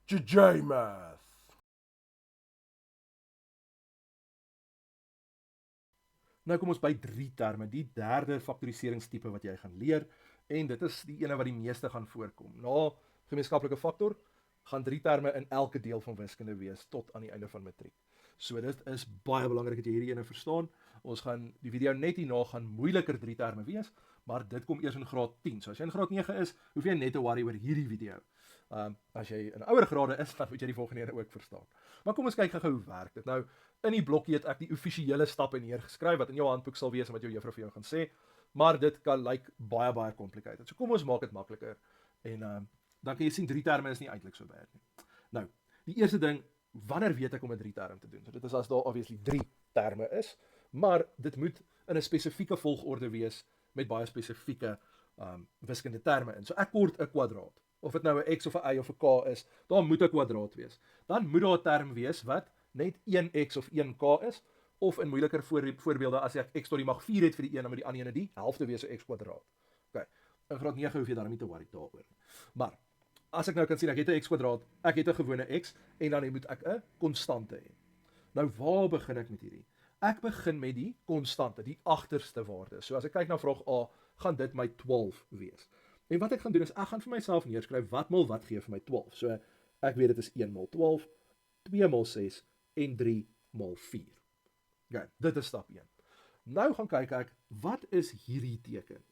JJ-Math. Nou kom ons by 3 terme, die derde faktoriseringstype wat jy gaan leer, en dit is die ene wat die meeste gaan voorkom. Na gemeenskaplike faktor, gaan 3 terme in elke deel van wiskunde wees, tot aan die einde van matriek. So dit is baie belangrik dat jy hierdie ene verstaan. Ons gaan die video net hierna gaan moeiliker 3 terme wees, maar dit kom eers in graad 10. So as jy in graad 9 is, hoef jy net te worry oor hierdie video. As jy in ouer grade is, dan moet jy die volgende ene ook verstaan. Maar kom ons kyk gou hoe werk dit. Nou, in die blokkie het ek die offisiële stappe neergeskryf, wat in jou handboek sal wees en wat jou juffrou vir jou gaan sê, maar dit kan lyk baie complicated. So kom ons maak dit makliker, en dan kan jy sien 3 terme is nie eintlik so baie nie. Nou, die eerste ding, wanneer weet ek om 'n 3 term te doen? So dit is as daar obviously 3 terme is, maar dit moet in 'n spesifieke volgorde wees met baie spesifieke wiskunde terme in. So ek kort 'n kwadraat, of dit nou 'n x of 'n y of 'n k is, daar moet 'n kwadraat wees. Dan moet daar 'n term wees wat net 1x of 1k is, of in moeiliker voorbeelde, as ek x tot die mag 4 het vir die een, dan moet die ander ene die helfte wees, so x kwadraat. Okay. In graad 9 hoef jy daarom nie te worry daaroor. Maar as ek nou kan sien, ek het 'n x kwadraat, ek het 'n gewone x, en dan moet ek 'n konstante hê. Nou, waar begin ek met hierdie? Ek begin met die konstante, die agterste waarde. So as ek kyk na vraag A, gaan dit my 12 wees. En wat ek gaan doen is, ek gaan vir myself neerskryf, wat mal wat gee vir my 12. So ek weet dit is 1 mal 12, 2 mal 6 en 3 mal 4. Okay, dit is stap 1. Nou gaan kyk ek, wat is hierdie teken?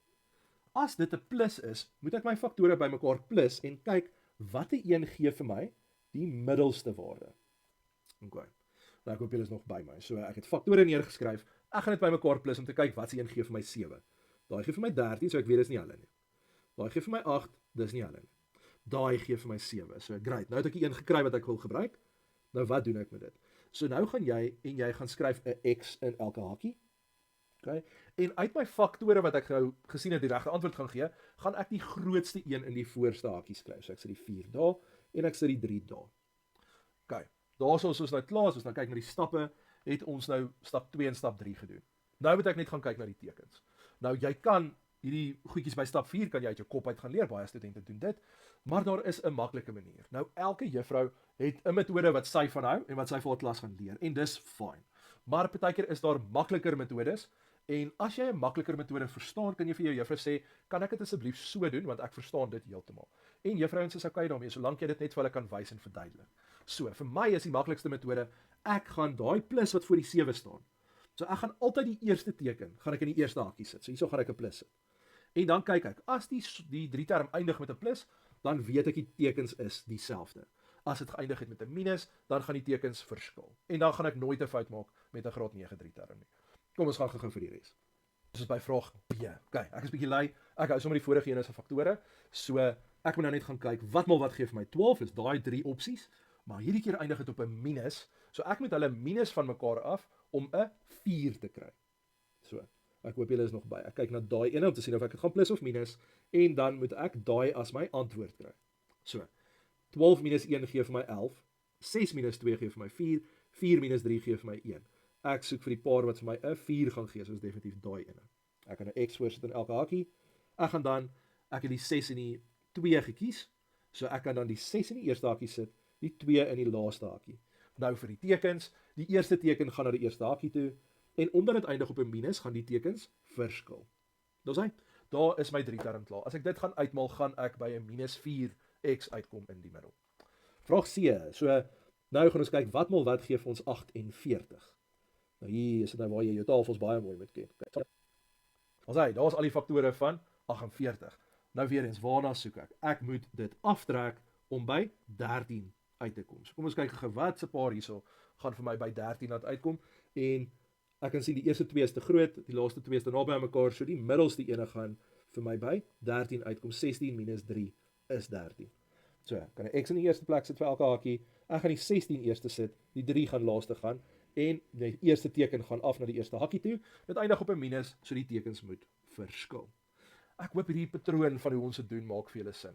As dit 'n plus is, moet ek my faktore bymekaar plus en kyk, watter een gee vir my die middelste waarde. Okay. Nou ek hoop julle is nog by my. So ek het faktore neergeskryf, ek gaan dit bymekaar plus om te kyk wat se een gee vir my 7. Daai gee vir my 13, so ek weet dis nie hulle nie. Daai gee vir my 8, dis nie hulle nie. Daai gee vir my 7. So great. Nou het ek die een gekry wat ek wil gebruik. Nou wat doen ek met dit? So nou gaan jy gaan skryf 'n x in elke hakie. Okay. En uit my faktore wat ek nou gesien het die regte antwoord gaan gee, gaan ek die grootste een in die voorste hakie skryf. So ek sit die 4 daar en ek sit die 3 daar. Okay. Daarso is ons nou klaar, as ons nou kyk na die stappe, het ons nou stap 2 en stap 3 gedoen. Nou moet ek net gaan kyk na die tekens. Nou jy kan hierdie goedjies by stap 4 kan jy uit jou kop uit gaan leer, baie studente doen dit, maar daar is 'n maklike manier. Nou elke juffrou het 'n metode wat sy van hou en wat sy vir haar klas gaan leer, en dis fine. Maar partykeer is daar makliker metodes, en as jy 'n makliker metode verstaan, kan jy vir jou juffrou sê, kan ek dit asseblief so doen, want ek verstaan dit heeltemal. En juffrouens is okay daarmee, solank jy dit net vir hulle kan wys en verduidelik. So, vir my is die maklikste metode, ek gaan daai plus wat voor die 7 staan. So ek gaan altyd die eerste teken, gaan ek in die eerste hakie sit. So hierso gaan ek 'n plus sit. En dan kyk ek, as die 3 term eindig met 'n plus, dan weet ek die tekens is dieselfde. As dit geëindig het met 'n minus, dan gaan die tekens verskil. En dan gaan ek nooit 'n fout maak met 'n graad 9 3 term nie. Kom ons gaan gou vir die res. Dis is by vraag B. Okay, ek is bietjie lui. Ek hou sommer die vorige een as 'n faktore. So ek moet nou net gaan kyk wat mal wat gee vir my 12, is daai 3 opsies, maar hierdie keer eindig dit op 'n minus. So ek moet hulle minus van mekaar af om 'n 4 te kry. So, ek hoop julle is nog by. Ek kyk na daai ene om te sien of ek dit gaan plus of minus, en dan moet ek daai as my antwoord kry. So, 12 minus 1 gee vir my 11, 6 minus 2 gee vir my 4, 4 minus 3 gee vir my 1. Ek soek vir die paar wat vir my 'n 4 gaan gee, so is definitief daai ene. Ek kan 'n x voorsit in elke hakie. Ek het die 6 en die 2 gekies, so ek kan dan die 6 in die eerste hakie sit, die 2 in die laaste hakie. Nou vir die tekens, die eerste teken gaan na die eerste hakie toe, en omdat dit eindig op 'n minus, gaan die tekens verskil. Daar is my 3 term klaar. As ek dit gaan uitmaal, gaan ek by 'n minus 4x uitkom in die middel. Vraag C. So, nou gaan ons kyk, wat mal wat gee vir ons 48. Nou hier is dit nou waar jy jou tafels baie mooi moet ken. Okay. Daar is al die faktore van 48. Nou weer eens, waarna soek ek? Ek moet dit aftrek om by 13 uit te kom. So kom ons kyk gou wat se paar hierso gaan vir my by 13 laat uitkom, en ek kan sien die eerste 2 is te groot, die laaste 2 is te naby aan mekaar, so die middelste ene gaan vir my by 13 uitkom. 16 minus 3 is 13. So, kan 'n x in die eerste plek sit vir elke hakie, ek gaan die 16 eerste sit, die 3 gaan laaste gaan, en die eerste teken gaan af na die eerste hakie toe, dit eindig op 'n minus, so die tekens moet verskil. Ek hoop hierdie patroon van hoe ons dit doen maak vir julle sin.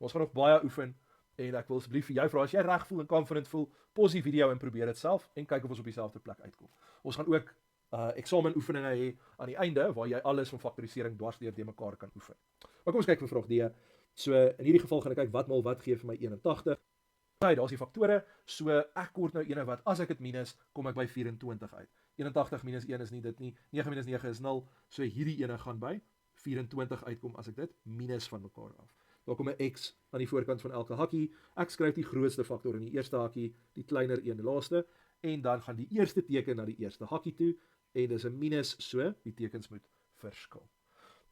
Ons gaan nog baie oefen, en ek wil asseblief vir jou vra, as jy reg voel en confident voel, pos die video en probeer dit self, en kyk of ons op dieselfde plek uitkom. Ons gaan ook examenoefeninge hê aan die einde, waar jy alles van faktorisering dwarsdeur te mekaar kan oefen. Maar kom ons kyk vir vraag D. So in hierdie geval gaan ek kyk wat mal wat gee vir my 81. Daar's die faktore, so ek kort nou ene wat, as ek dit minus, kom ek by 24 uit. 81 minus 1 is nie dit nie, 9 minus 9 is 0, so hierdie ene gaan by 24 uitkom as ek dit minus van mekaar af. Daar kom 'n x aan die voorkant van elke hakkie, ek skryf die grootste faktor in die eerste hakkie, die kleiner een laaste, en dan gaan die eerste teken na die eerste hakkie toe, en dis 'n minus, so die tekens moet verskil.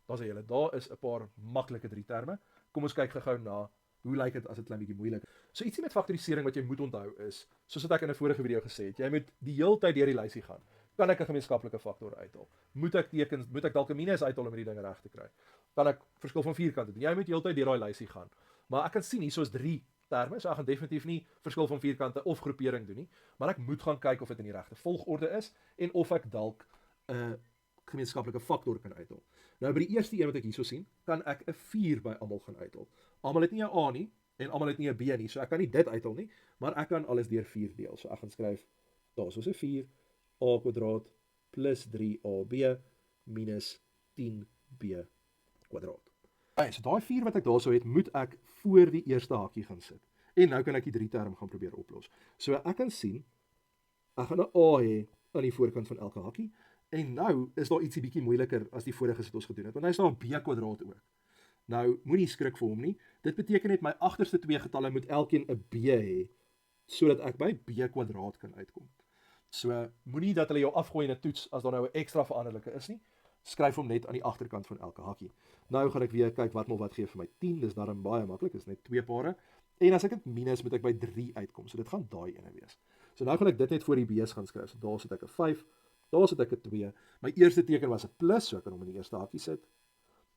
Daar sê julle, daar is 'n paar maklike drie terme. Kom ons kyk gou na hoe lyk dit as dit klein bietjie moeilik. So ietsie met faktorisering wat jy moet onthou is, soos wat ek in 'n vorige video gesê het, jy moet die hele tyd deur die lysie gaan. Kan ek 'n gemeenskaplike faktor uithaal? Moet ek dalk 'n minus uithaal om hierdie ding reg te kry? Kan ek verskil van vierkante doen? Jy moet heeltyd deur daai lysie gaan. Maar ek kan sien hier soos 3 terme, so ek gaan definitief nie verskil van vierkante of groepering doen nie, maar ek moet gaan kyk of dit in die regte volgorde is en of ek dalk 'n gemeenskaplike faktor kan uithaal. Nou by die eerste een wat ek hierso sien, kan ek 'n 4 by almal gaan uithaal. Almal het nie 'n A nie en almal het nie 'n B nie, so ek kan nie dit uithaal nie, maar ek kan alles deur 4 deel. So ek gaan skryf daar's so 'n 4 a kwadraat plus 3ab minus 10b kwadraat. So daai 4 wat ek daarso het, moet ek voor die eerste hakie gaan sit. En nou kan ek die 3 term gaan probeer oplos. So ek kan sien, ek gaan 'n a hê aan die voorkant van elke hakie, en nou is daar ietsie bietjie moeiliker as die vorige wat ons gedoen het, want nou is daar 'n b kwadraat ook. Nou, moenie skrik vir hom nie. Dit beteken net my agterste twee getalle moet elkeen 'n b hê, sodat ek by b kwadraat kan uitkom. So, moenie dat hulle jou afgooi in 'n toets as daar nou 'n ekstra veranderlike is nie. Skryf hom net aan die agterkant van elke hakkie. Nou gaan ek weer kyk wat gee vir my 10, dis daarom baie maklik, dis net 2 pare. En as ek dit minus, moet ek by 3 uitkom, so dit gaan daai ene wees. So nou gaan ek dit net voor die b's gaan skryf, so daar sit ek 'n 5, daar sit ek 'n 2, my eerste teken was 'n plus, so ek kan hom in die eerste hakkie sit,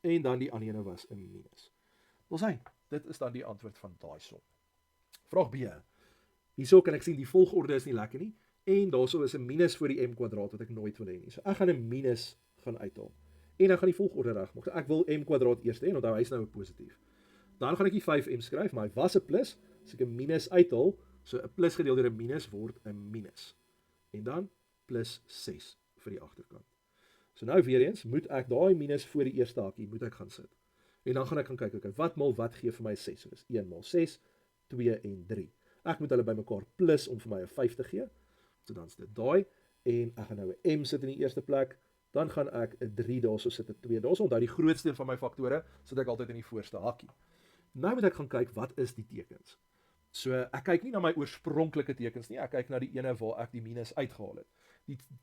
en dan die ander ene was 'n minus. Ons sê, dit is dan die antwoord van daai som. Vraag B. Hierso kan ek sien die volgorde is nie lekker nie, en daarso is 'n minus voor die m kwadraat wat ek nooit wil hê nie. So ek gaan 'n minus gaan uithaal. En dan gaan die volgorde reg maak. So ek wil m kwadraat eers hê, en onthou hy's nou 'n positief. Dan gaan ek die 5m skryf, maar hy was 'n plus, as ek 'n minus uithaal, so 'n plus gedeel deur 'n minus word 'n minus. En dan plus 6 vir die agterkant. So nou weer eens, moet ek daai minus voor die eerste hakkie moet ek gaan sit. En dan gaan ek gaan kyk, okay, wat maal wat gee vir my 6? So dis 1 maal 6, 2 en 3. Ek moet hulle bymekaar plus om vir my 'n 5 te gee. So dan is dit daai, en ek gaan nou 'n m sit in die eerste plek, dan gaan ek 'n 3 daarso sit, 'n 2 daarso, onthou die grootste van my faktore sit ek altyd in die voorste hakkie. Nou moet ek gaan kyk, wat is die tekens? So ek kyk nie na my oorspronklike tekens nie, ek kyk na die ene waar ek die minus uitgehaal het.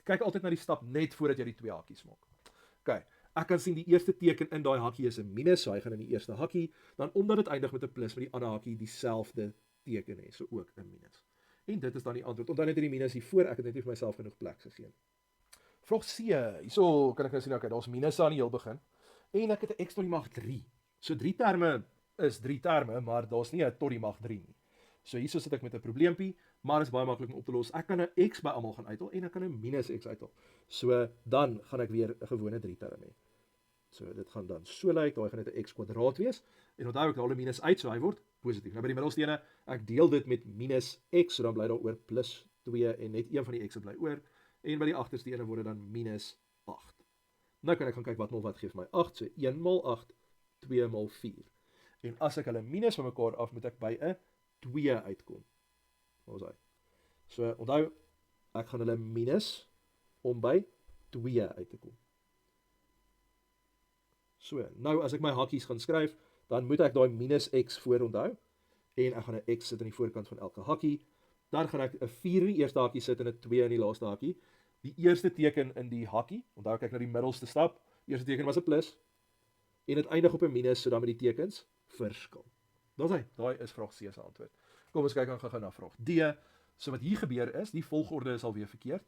Kyk altyd na die stap net voordat jy die 2 hakkies maak. Okay, ek kan sien die eerste teken in daai hakkie is 'n minus, so hy gaan in die eerste hakkie, dan omdat dit eindig met 'n plus, met die ander hakkie dieselfde teken hê, so ook 'n minus. En dit is dan die antwoord. Onthou net die minus hier voor, ek het net nie vir myself genoeg plek gegee. Vraag C. Hierso kan ek nou sien, okay, daar's minus aan die heel begin, en ek het 'n x tot die mag 3. So 3 terme is 3 terme, maar daar's nie 'n tot die mag 3 nie. So hierso sit ek met 'n probleempie, maar is baie maklik om op te los. Ek kan 'n x by almal gaan uithaal en ek kan 'n minus x uithaal. So dan gaan ek weer 'n gewone 3 term hê. So dit gaan dan so lyk, daai gaan net 'n x kwadraat wees. En onthou ek haal 'n minus uit, so hy word positief. Nou by die middelste ene, ek deel dit met minus x, so dan bly daar oor plus 2 en net een van die x'e bly oor. En by die agterste ene word dit dan minus 8. Nou kan ek gaan kyk wat gee vir my 8, so 1 maal 8, 2 maal 4. En as ek hulle minus van mekaar af, moet ek by 'n 2 uitkom. Wat is hy? So onthou, ek gaan hulle minus om by 2 uit te kom. So, nou as ek my hakkies gaan skryf, dan moet ek daai minus x voor onthou, en ek gaan 'n x sit aan die voorkant van elke hakkie, dan gaan ek 'n 4 in die eerste hakkie sit en 'n 2 in die laaste hakkie. Die eerste teken in die hakkie, onthou kyk na die middelste stap, eerste teken was 'n plus, en dit eindig op 'n minus, so dan met die tekens verskil. Daai is vraag C se antwoord. Kom ons kyk dan gou na vraag D. So wat hier gebeur is, die volgorde is alweer verkeerd,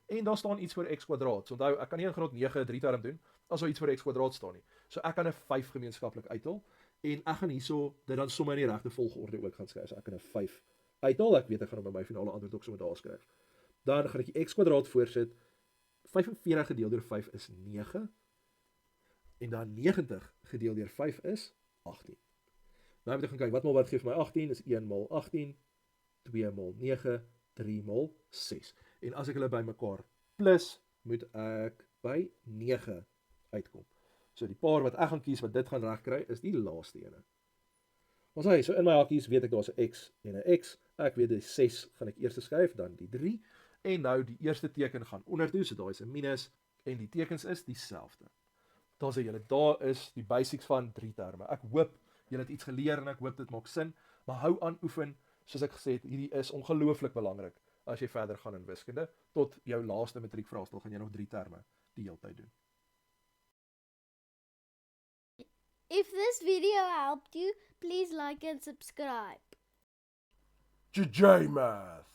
en daar staan iets voor x kwadraat. So onthou, ek kan nie in graad 9 'n 3 term doen, as daar iets voor x kwadraat staan nie. So ek kan 'n 5 gemeenskaplik uithaal, en ek gaan hierso dit dan sommer in die regte volgorde ook gaan skryf. So ek kan 'n 5 uithaal, ek weet ek gaan hom by my finale antwoord ook sommer daar skryf. Dan gaan ek die x kwadraat voorsit, 45 gedeel deur 5 is 9, en dan 90 gedeel deur 5 is 18. Nou moet ek gaan kyk, wat gee vir my 18, is 1 maal 18, 2 maal 9, 3 maal 6. En as ek hulle by mekaar plus, moet ek by 9 uitkom. So die paar wat ek gaan kies, wat dit gaan regkry, is die laaste ene. Ons sê, so in my hakkies weet ek daar's 'n x en 'n x, Ek weet die 6 gaan ek eers skryf, dan die 3, en nou die eerste teken gaan ondertoe, so daai is 'n minus, en die tekens is dieselfde. Daar sê julle, daar is die basics van 3 terme. Ek hoop julle het iets geleer en ek hoop dit maak sin, maar hou aan oefen, soos ek gesê het, hierdie is ongelooflik belangrik as jy verder gaan in wiskunde. Tot jou laaste matriekvraagstel gaan jy nog 3 terme die hele tyd doen. If this video helped you, please like and subscribe. JJ Math.